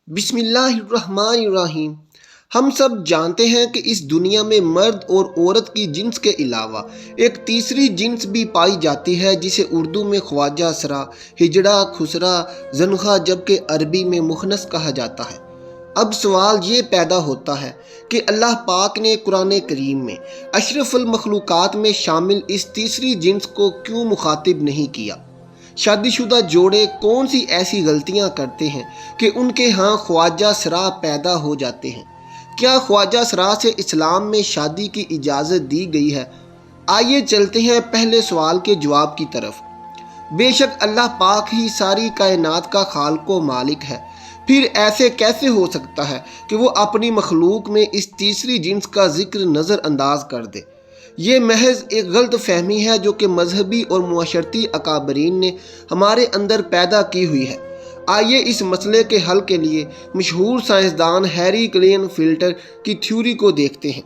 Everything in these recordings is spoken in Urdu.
بسم اللہ الرحمن الرحیم۔ ہم سب جانتے ہیں کہ اس دنیا میں مرد اور عورت کی جنس کے علاوہ ایک تیسری جنس بھی پائی جاتی ہے جسے اردو میں خواجہ سرا، ہجڑا، خسرا، زنخا جبکہ عربی میں مخنث کہا جاتا ہے۔ اب سوال یہ پیدا ہوتا ہے کہ اللہ پاک نے قرآن کریم میں اشرف المخلوقات میں شامل اس تیسری جنس کو کیوں مخاطب نہیں کیا؟ شادی شدہ جوڑے کون سی ایسی غلطیاں کرتے ہیں کہ ان کے ہاں خواجہ سرا پیدا ہو جاتے ہیں؟ کیا خواجہ سرا سے اسلام میں شادی کی اجازت دی گئی ہے؟ آئیے چلتے ہیں پہلے سوال کے جواب کی طرف۔ بے شک اللہ پاک ہی ساری کائنات کا خالق و مالک ہے، پھر ایسے کیسے ہو سکتا ہے کہ وہ اپنی مخلوق میں اس تیسری جنس کا ذکر نظر انداز کر دے؟ یہ محض ایک غلط فہمی ہے جو کہ مذہبی اور معاشرتی اکابرین نے ہمارے اندر پیدا کی ہوئی ہے۔ آئیے اس مسئلے کے حل کے لیے مشہور سائنسدان ہیری کلین فلٹر کی تھیوری کو دیکھتے ہیں۔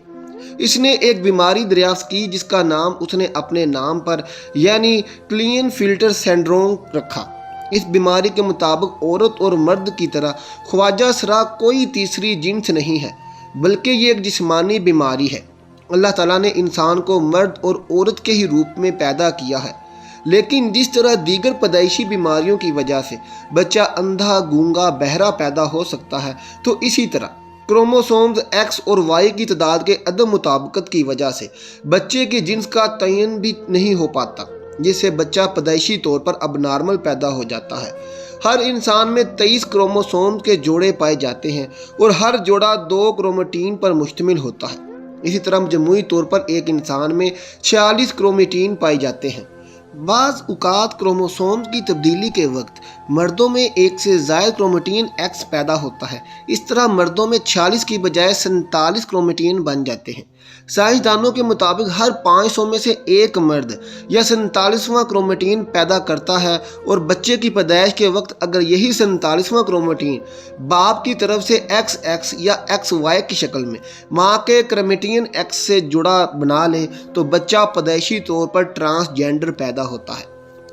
اس نے ایک بیماری دریافت کی جس کا نام اس نے اپنے نام پر یعنی کلین فلٹر سنڈروم رکھا۔ اس بیماری کے مطابق عورت اور مرد کی طرح خواجہ سرا کوئی تیسری جنس نہیں ہے، بلکہ یہ ایک جسمانی بیماری ہے۔ اللہ تعالیٰ نے انسان کو مرد اور عورت کے ہی روپ میں پیدا کیا ہے، لیکن جس طرح دیگر پیدائشی بیماریوں کی وجہ سے بچہ اندھا، گونگا، بہرا پیدا ہو سکتا ہے، تو اسی طرح کروموسومز ایکس اور وائی کی تعداد کے عدم مطابقت کی وجہ سے بچے کی جنس کا تعین بھی نہیں ہو پاتا، جس سے بچہ پیدائشی طور پر اب نارمل پیدا ہو جاتا ہے۔ ہر انسان میں 23 کروموسوم کے جوڑے پائے جاتے ہیں اور ہر جوڑا 2 کرومیٹین پر مشتمل ہوتا ہے۔ اسی طرح مجموعی طور پر ایک انسان میں 46 کرومیٹین پائے جاتے ہیں۔ بعض اوقات کروموسوم کی تبدیلی کے وقت مردوں میں 1 سے زائد کرومیٹین ایکس پیدا ہوتا ہے۔ اس طرح مردوں میں 46 کی بجائے 47 کرومیٹین بن جاتے ہیں۔ سائنسدانوں کے مطابق ہر 500 میں سے ایک مرد یا 47واں کرومیٹین پیدا کرتا ہے، اور بچے کی پیدائش کے وقت اگر یہی 47واں کرومیٹین باپ کی طرف سے ایکس ایکس یا ایکس وائی کی شکل میں ماں کے کرومیٹین ایکس سے جڑا بنا لے تو بچہ پیدائشی طور پر ٹرانسجینڈر پیدا ہوتا ہے۔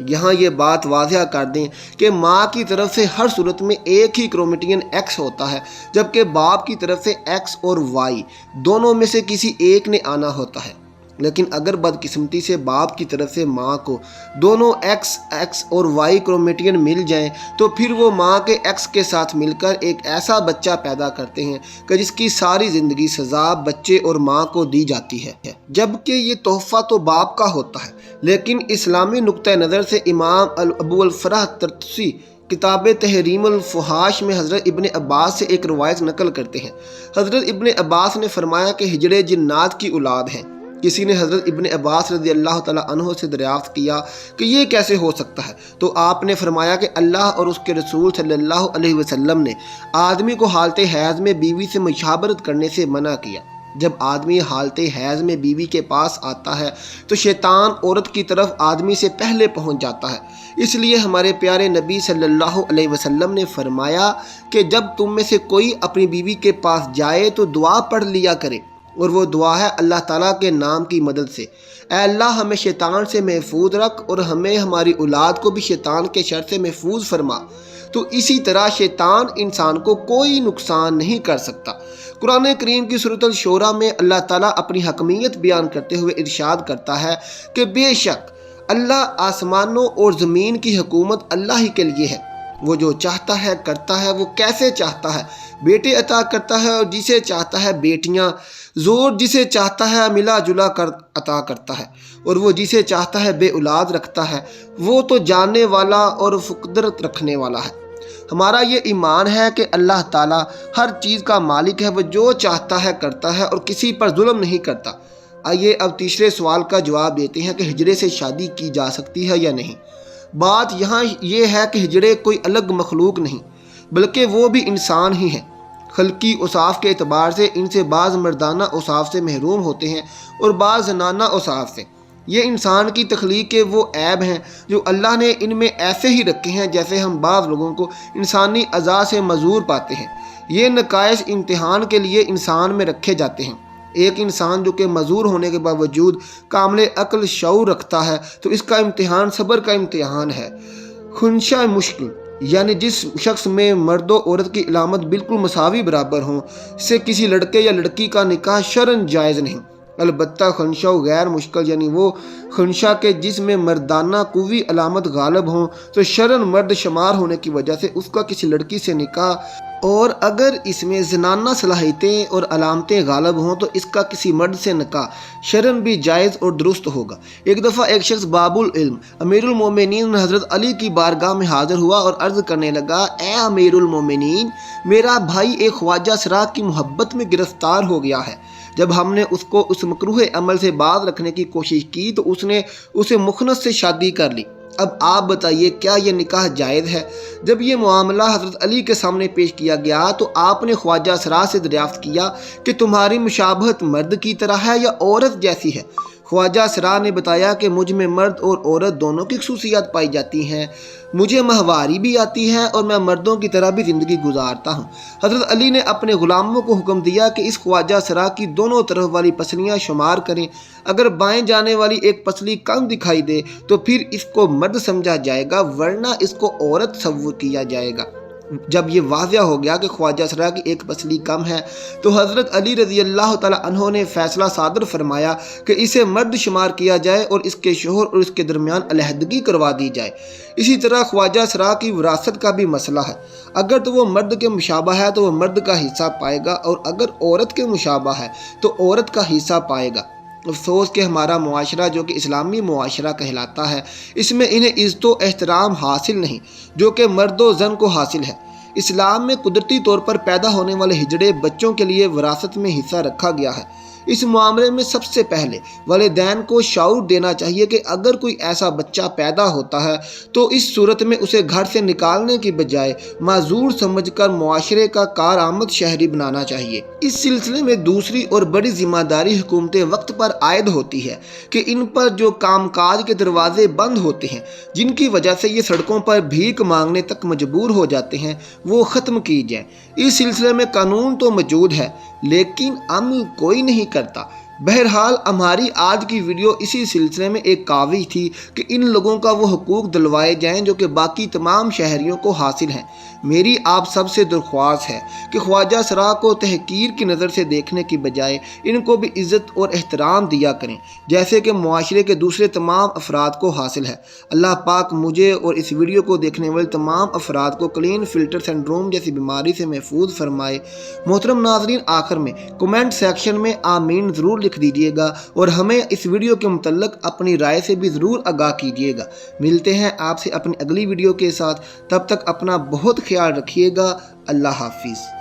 یہاں یہ بات واضح کر دیں کہ ماں کی طرف سے ہر صورت میں ایک ہی کرومیٹین ایکس ہوتا ہے، جبکہ باپ کی طرف سے ایکس اور وائی دونوں میں سے کسی ایک نے آنا ہوتا ہے۔ لیکن اگر بدقسمتی سے باپ کی طرف سے ماں کو دونوں ایکس ایکس اور وائی کرومیٹین مل جائیں تو پھر وہ ماں کے ایکس کے ساتھ مل کر ایک ایسا بچہ پیدا کرتے ہیں کہ جس کی ساری زندگی سزا بچے اور ماں کو دی جاتی ہے، جبکہ یہ تحفہ تو باپ کا ہوتا ہے۔ لیکن اسلامی نقطہ نظر سے امام ابو الفرح طرطوسی کتاب تحریم الفحاش میں حضرت ابن عباس سے ایک روایت نقل کرتے ہیں۔ حضرت ابن عباس نے فرمایا کہ ہجڑے جنات کی اولاد ہیں۔ کسی نے حضرت ابن عباس رضی اللہ تعالیٰ عنہ سے دریافت کیا کہ یہ کیسے ہو سکتا ہے، تو آپ نے فرمایا کہ اللہ اور اس کے رسول صلی اللہ علیہ وسلم نے آدمی کو حالت حیض میں بیوی سے مشاورت کرنے سے منع کیا۔ جب آدمی حالت حیض میں بیوی کے پاس آتا ہے تو شیطان عورت کی طرف آدمی سے پہلے پہنچ جاتا ہے۔ اس لیے ہمارے پیارے نبی صلی اللہ علیہ وسلم نے فرمایا کہ جب تم میں سے کوئی اپنی بیوی کے پاس جائے تو دعا پڑھ لیا کرے، اور وہ دعا ہے اللہ تعالیٰ کے نام کی مدد سے: اے اللہ ہمیں شیطان سے محفوظ رکھ اور ہمیں ہماری اولاد کو بھی شیطان کے شر سے محفوظ فرما۔ تو اسی طرح شیطان انسان کو کوئی نقصان نہیں کر سکتا۔ قرآن کریم کی سورۃ الشورى میں اللہ تعالیٰ اپنی حکمیت بیان کرتے ہوئے ارشاد کرتا ہے کہ بے شک اللہ آسمانوں اور زمین کی حکومت اللہ ہی کے لیے ہے، وہ جو چاہتا ہے کرتا ہے، وہ کیسے چاہتا ہے بیٹے عطا کرتا ہے اور جسے چاہتا ہے بیٹیاں، زور جسے چاہتا ہے ملا جلا کر عطا کرتا ہے، اور وہ جسے چاہتا ہے بے اولاد رکھتا ہے، وہ تو جاننے والا اور قدرت رکھنے والا ہے۔ ہمارا یہ ایمان ہے کہ اللہ تعالیٰ ہر چیز کا مالک ہے، وہ جو چاہتا ہے کرتا ہے اور کسی پر ظلم نہیں کرتا۔ آئیے اب تیسرے سوال کا جواب دیتے ہیں کہ ہجڑے سے شادی کی جا سکتی ہے یا نہیں۔ بات یہاں یہ ہے کہ ہجڑے کوئی الگ مخلوق نہیں، بلکہ وہ بھی انسان ہی ہیں۔ خلقی اوصاف کے اعتبار سے ان سے بعض مردانہ اوصاف سے محروم ہوتے ہیں اور بعض زنانہ اوصاف سے۔ یہ انسان کی تخلیق کے وہ عیب ہیں جو اللہ نے ان میں ایسے ہی رکھے ہیں جیسے ہم بعض لوگوں کو انسانی اعضاء سے معذور پاتے ہیں۔ یہ نقائص امتحان کے لیے انسان میں رکھے جاتے ہیں۔ ایک انسان جو کہ معذور ہونے کے باوجود کامل عقل شعور رکھتا ہے تو اس کا امتحان صبر کا امتحان ہے۔ خنشہ مشکل یعنی جس شخص میں مرد و عورت کی علامت بالکل مساوی برابر ہوں، سے کسی لڑکے یا لڑکی کا نکاح شرعاً جائز نہیں۔ البتہ خنثی و غیر مشکل، یعنی وہ خنثی کے جس میں مردانہ قوی علامت غالب ہوں تو شرعاً مرد شمار ہونے کی وجہ سے اس کا کسی لڑکی سے نکاح، اور اگر اس میں زنانہ صلاحیتیں اور علامتیں غالب ہوں تو اس کا کسی مرد سے نکاح شرعاً بھی جائز اور درست ہوگا۔ ایک دفعہ ایک شخص باب العلم امیر المومنین حضرت علی کی بارگاہ میں حاضر ہوا اور عرض کرنے لگا، اے امیر المومنین، میرا بھائی ایک خواجہ سرا کی محبت میں گرفتار ہو گیا ہے۔ جب ہم نے اس کو اس مکروہ عمل سے باز رکھنے کی کوشش کی تو اس نے اسے مخنث سے شادی کر لی۔ اب آپ بتائیے کیا یہ نکاح جائز ہے؟ جب یہ معاملہ حضرت علی کے سامنے پیش کیا گیا تو آپ نے خواجہ سرا سے دریافت کیا کہ تمہاری مشابہت مرد کی طرح ہے یا عورت جیسی ہے؟ خواجہ سرا نے بتایا کہ مجھ میں مرد اور عورت دونوں کی خصوصیات پائی جاتی ہیں، مجھے ماہواری بھی آتی ہے اور میں مردوں کی طرح بھی زندگی گزارتا ہوں۔ حضرت علی نے اپنے غلاموں کو حکم دیا کہ اس خواجہ سرا کی دونوں طرف والی پسلیاں شمار کریں، اگر بائیں جانے والی ایک پسلی کم دکھائی دے تو پھر اس کو مرد سمجھا جائے گا، ورنہ اس کو عورت تصور کیا جائے گا۔ جب یہ واضح ہو گیا کہ خواجہ سرا کی ایک پسلی کم ہے تو حضرت علی رضی اللہ تعالی عنہ نے فیصلہ صادر فرمایا کہ اسے مرد شمار کیا جائے اور اس کے شوہر اور اس کے درمیان علیحدگی کروا دی جائے۔ اسی طرح خواجہ سرا کی وراثت کا بھی مسئلہ ہے، اگر تو وہ مرد کے مشابہ ہے تو وہ مرد کا حصہ پائے گا، اور اگر عورت کے مشابہ ہے تو عورت کا حصہ پائے گا۔ افسوس کہ ہمارا معاشرہ جو کہ اسلامی معاشرہ کہلاتا ہے، اس میں انہیں عزت و احترام حاصل نہیں جو کہ مرد و زن کو حاصل ہے۔ اسلام میں قدرتی طور پر پیدا ہونے والے ہجڑے بچوں کے لیے وراثت میں حصہ رکھا گیا ہے۔ اس معاملے میں سب سے پہلے والدین کو شعور دینا چاہیے کہ اگر کوئی ایسا بچہ پیدا ہوتا ہے تو اس صورت میں اسے گھر سے نکالنے کی بجائے معذور سمجھ کر معاشرے کا کارآمد شہری بنانا چاہیے۔ اس سلسلے میں دوسری اور بڑی ذمہ داری حکومت وقت پر عائد ہوتی ہے کہ ان پر جو کام کاج کے دروازے بند ہوتے ہیں، جن کی وجہ سے یہ سڑکوں پر بھیک مانگنے تک مجبور ہو جاتے ہیں، وہ ختم کی جائیں۔ اس سلسلے میں قانون تو موجود ہے لیکن عمل کوئی نہیں کرتا۔ بہرحال ہماری آج کی ویڈیو اسی سلسلے میں ایک کاوش تھی کہ ان لوگوں کا وہ حقوق دلوائے جائیں جو کہ باقی تمام شہریوں کو حاصل ہیں۔ میری آپ سب سے درخواست ہے کہ خواجہ سرا کو تحقیر کی نظر سے دیکھنے کی بجائے ان کو بھی عزت اور احترام دیا کریں جیسے کہ معاشرے کے دوسرے تمام افراد کو حاصل ہے۔ اللہ پاک مجھے اور اس ویڈیو کو دیکھنے والے تمام افراد کو کلین فلٹر سنڈروم جیسی بیماری سے محفوظ فرمائے۔ محترم ناظرین، آخر میں کمنٹ سیکشن میں آمین ضرور لکھ دیجیے گا اور ہمیں اس ویڈیو کے متعلق اپنی رائے سے بھی ضرور آگاہ کیجیے گا۔ ملتے ہیں آپ سے اپنی اگلی ویڈیو کے ساتھ، تب تک اپنا بہت خیال رکھیے گا۔ اللہ حافظ۔